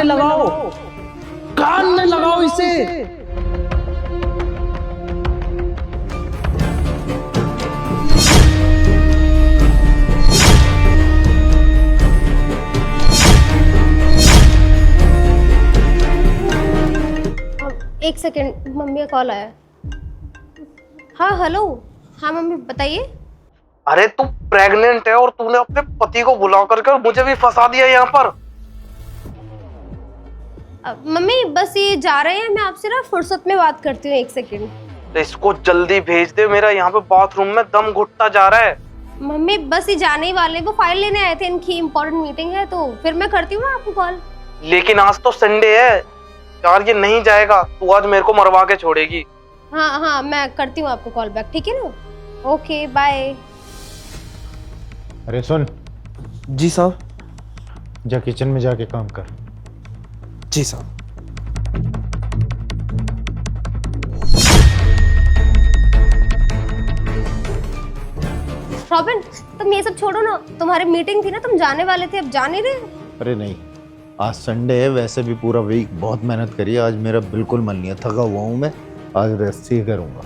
लगाओ, कान में लगाओ इसे। एक सेकेंड, मम्मी का कॉल आया। हाँ हेलो, हाँ मम्मी बताइए। अरे तू प्रेग्नेंट है और तूने अपने पति को बुला करके और मुझे भी फंसा दिया यहाँ पर। मम्मी बस ये जा रहे हैं, मैं आपसे ना फुर्सत में बात करती हूँ, एक सेकेंड। तो इसको जल्दी भेज दे, मेरा यहाँ पे बाथरूम में दम घुटता जा रहा है। मम्मी बस ये जाने ही वाले, वो फाइल लेने आए थे, इनकी इम्पोर्टेंट मीटिंग है, तो फिर मैं करती हूँ ना आपको कॉल। लेकिन आज तो संडे है यार, ये नहीं जाएगा, तू आज मेरे को मरवा के छोड़ेगी। हाँ हाँ मैं करती हूँ आपको कॉल बैक, ठीक है ना? Okay bye. अरे सुन। जी साहब। जा किचन में जाके काम कर। जी साहब। रॉबिन तुम ये सब छोड़ो ना, तुम्हारी मीटिंग थी ना, तुम जाने वाले थे, अब जा नहीं रहे? अरे नहीं, आज संडे है, वैसे भी पूरा वीक बहुत मेहनत करी है, आज मेरा बिल्कुल मन नहीं है, थका हुआ हूँ मैं, आज रेस्ट ही करूँगा।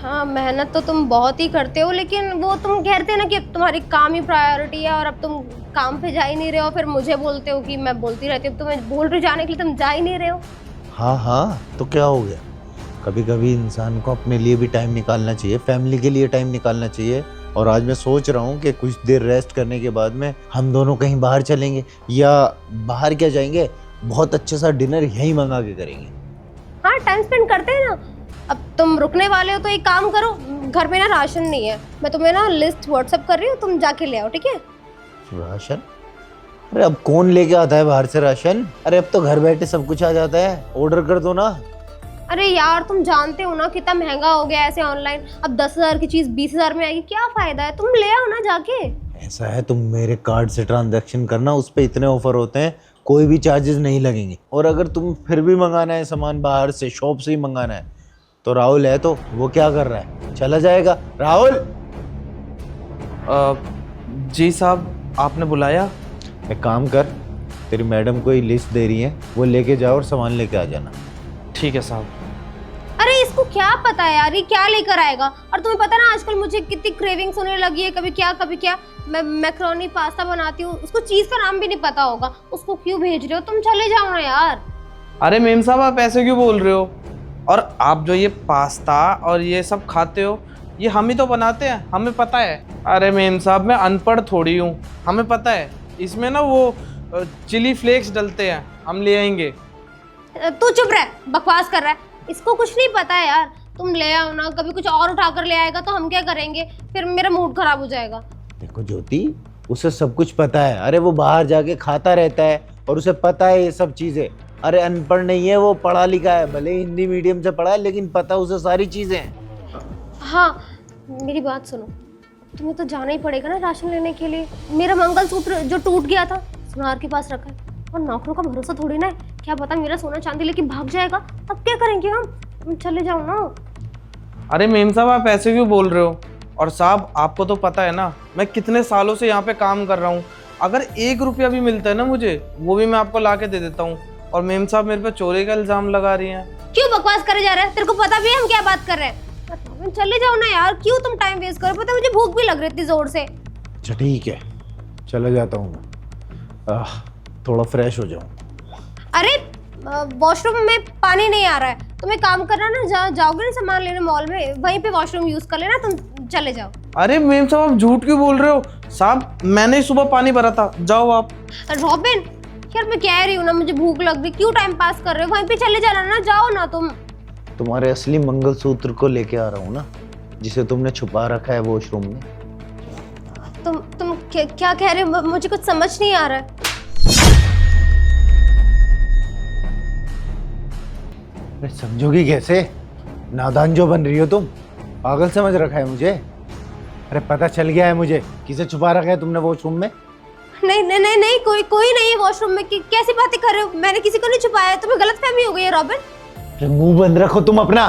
हाँ मेहनत तो तुम बहुत ही करते हो, लेकिन वो तुम कहते ना कि अब तुम्हारी काम ही प्रायोरिटी है और अब तुम काम पे जा ही नहीं रहे हो, फिर मुझे बोलते हो कि मैं बोलती रहती हूँ, तुम्हें बोल रही जाने के लिए, तुम जा ही नहीं रहे हो। हाँ हाँ तो क्या हो गया, कभी कभी इंसान को अपने लिए भी टाइम निकालना चाहिए, फैमिली के लिए टाइम निकालना चाहिए। और आज मैं सोच रहा हूँ कि कुछ देर रेस्ट करने के बाद में हम दोनों कहीं बाहर चलेंगे, या बाहर क्या जाएंगे, बहुत अच्छा सा डिनर यहीं मंगा के करेंगे। हाँ टाइम स्पेंड करते हैं ना। अब तुम रुकने वाले हो तो एक काम करो, घर में ना राशन नहीं है, मैं तुम्हें ना लिस्ट व्हाट्सएप कर रही हूँ, तुम जाके ले आओ, ठीक है? राशन? अरे अब कौन लेके आता है बाहर से राशन? अरे अब तो घर बैठे सब कुछ आ जाता है, ऑर्डर कर दो ना। अरे यार तुम जानते हो ना कितना महंगा हो गया ऐसे ऑनलाइन, अब 10,000 की चीज 20,000 में आएगी, क्या फायदा है, तुम ले आओ ना जाके। ऐसा है, तुम मेरे कार्ड से ट्रांजैक्शन करना, उस पे इतने ऑफर होते हैं, कोई भी चार्जेस नहीं लगेंगे। और अगर तुम फिर भी मंगाना है सामान बाहर से, शॉप से ही मंगाना है, तो राहुल है, तो वो क्या कर रहा है, चला जाएगा। राहुल। जी साहब, आपने बुलाया? एक काम कर, तेरी मैडम को ही लिस्ट दे रही है, वो लेके जाओ और सामान लेके आ जाना। ठीक है साहब। अरे इसको क्या पता है यार, ये क्या लेकर आएगा? और तुम्हें पता ना आजकल मुझे कितनी क्रेविंग्स होने लगी है, कभी क्या। मैं मैक्रोनी पास्ता बनाती हूँ, उसको चीज का नाम भी नहीं पता होगा, उसको क्यों भेज रहे हो? तुम चले जाओ ना यार। अरे मेम साहब, आप ऐसे क्यों बोल रहे हो? और आप जो ये पास्ता और ये सब खाते हो, ये हम ही तो बनाते हैं, हमें पता है। अरे मेम साहब, मैं अनपढ़ थोड़ी हूँ, हमें पता है, इसमें ना वो चिली फ्लेक्स डलते हैं, हम ले आएंगे। तू चुप रह, बकवास कर रहा है, इसको कुछ नहीं पता है यार। तुम ले आओ ना, कभी कुछ और उठा कर ले आएगा तो हम क्या करेंगे, फिर मेरा मूड खराब हो जाएगा। देखो ज्योति, उसे सब कुछ पता है, अरे वो बाहर जाके खाता रहता है और उसे पता है ये सब चीजें। अरे अनपढ़ नहीं है, वो पढ़ा लिखा है, भले हिंदी मीडियम से पढ़ा है, लेकिन पता उसे सारी चीजें। हाँ मेरी बात सुनो, तुम्हें तो जाना ही पड़ेगा ना राशन लेने के लिए। मेरा मंगलसूत्र जो टूट गया था, सुनार के पास रखा है, और नौकरों का भरोसा थोड़ी ना है, क्या पता मेरा सोना चांदी लेके भाग जाएगा, तब क्या करेंगे हम? तुम चले जाओ ना। अरे मेम साहब, आप ऐसे क्यों बोल रहे हो? और साहब, आपको तो पता है ना, मैं कितने सालों से यहाँ पे काम कर रहा हूँ, अगर 1 रुपया भी मिलता है ना मुझे, वो भी मैं आपको ला के दे देता हूँ। और मेम साहब मेरे पे चोरी का इल्जाम लगा रही हैं। क्यों बकवास करे जा रहा है? तेरे को पता भी है हम क्या बात कर रहे हैं? चले जाओ ना यार, क्यों तुम टाइम वेस्ट करो? पता है मुझे भूख भी लग रही थी जोर से। अच्छा ठीक है, चला जाता हूँ मैं, थोड़ा फ्रेश हो जाऊँ। अरे वॉशरूम में पानी नहीं आ रहा है, तुम एक काम करना ना, जाओगे ना सामान लेने मॉल में, वहीं पे वॉशरूम यूज कर लेना, तुम चले जाओ। अरे मेम साहब, आप झूठ क्यों बोल रहे हो? साहब मैंने ही सुबह पानी भरा था, जाओ आप। रॉबिन यार मैं कह रही हूँ ना, मुझे भूख लग रही, क्यों टाइम पास कर रहे हो? वहीं पे चले जाना ना, जाओ ना तुम। तुम्हारे असली मंगलसूत्र को लेके आ रहा हूँ ना, जिसे तुमने छुपा रखा है वॉशरूम में। तुम क्या कह रहे हो? मुझे कुछ समझ नहीं आ रहा है। अरे समझोगी कैसे, नादान जो बन रही हो तुम, पागल समझ रखा है मुझे। अरे पता चल गया है मुझे, किसे छुपा रखा है तुमने वॉशरूम में। नहीं कोई नहीं है वॉशरूम में। कैसी बातें कर रहे हो? मैंने किसी को नहीं छुपाया है, तुम्हें गलतफहमी हो गई है रॉबिन। अरे मुंह बंद रखो तुम अपना।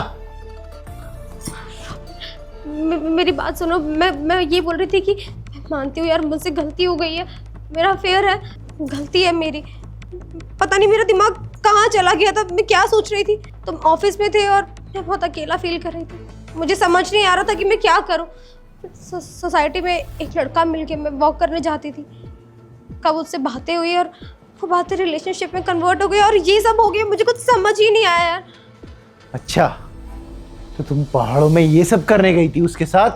मेरी बात सुनो, मैं ये बोल रही थी कि मैं मानती हूँ यार, मुझसे गलती हो गई है, मेरा अफेयर है, गलती है मेरी, पता नहीं मेरा दिमाग कहाँ चला गया था, मैं क्या सोच रही थी। तुम ऑफिस में थे और मैं बहुत अकेला फील कर रही थी। मुझे समझ नहीं आ रहा था कि मैं क्या करूँ। सोसाइटी में एक लड़का मिल के मैं वॉक करने जाती थी, कब उससे बातें हुई और वो बातें रिलेशनशिप में कन्वर्ट हो गई और ये सब हो गया। मुझे कुछ समझ ही नहीं आया यार। अच्छा, तो तुम पहाड़ों में ये सब करने गई थी उसके साथ,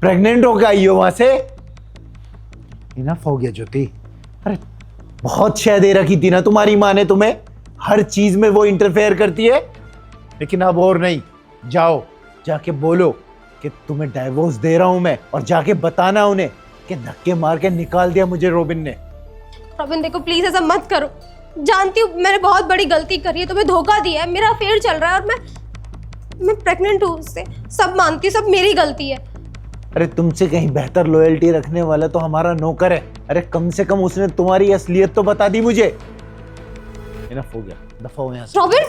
प्रेग्नेंट होकर आई हो वहां से? इनफ हो गया ज्योति। अरे बहुत शय दे रखी थी ना तुम्हारी माँ ने तुम्हें, हर चीज में वो इंटरफेयर करती है। लेकिन अब और नहीं, जाओ जाके बोलो कि तुम्हें डाइवोर्स दे रहा हूं मैं, और जाके बताना उन्हें कि धक्के मार के निकाल दिया मुझे रोबिन ने। रॉबिन देखो प्लीज ऐसा मत करो। जानती हूँ मैंने बहुत बड़ी गलती करी है, तुम्हें धोखा दिया है, मेरा अफेयर चल रहा है और मैं प्रेग्नेंट हूँ उससे, सब मानती हूँ, सब मेरी गलती है। अरे तुमसे कहीं बेहतर लॉयल्टी रखने वाला तो हमारा नौकर है। अरे कम से कम उसने तुम्हारी असलियत तो बता दी मुझे। इनफ हो गया, दफा हो यहाँ से। रॉबिन